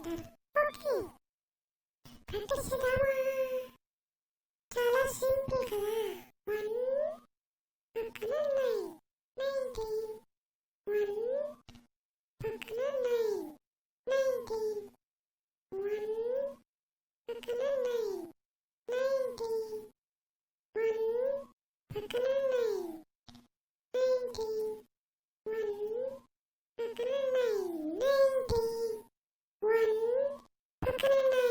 letter. Okay. Practice చేద్దామా? చాలా simple కదా. 1 పక్కన 9. 19. 1 పక్కన 9. 19. 1 పక్కన 9. 19. 1 పక్కన 9. 19. 1 పక్కన 9. 19. 1 పక్కన 9.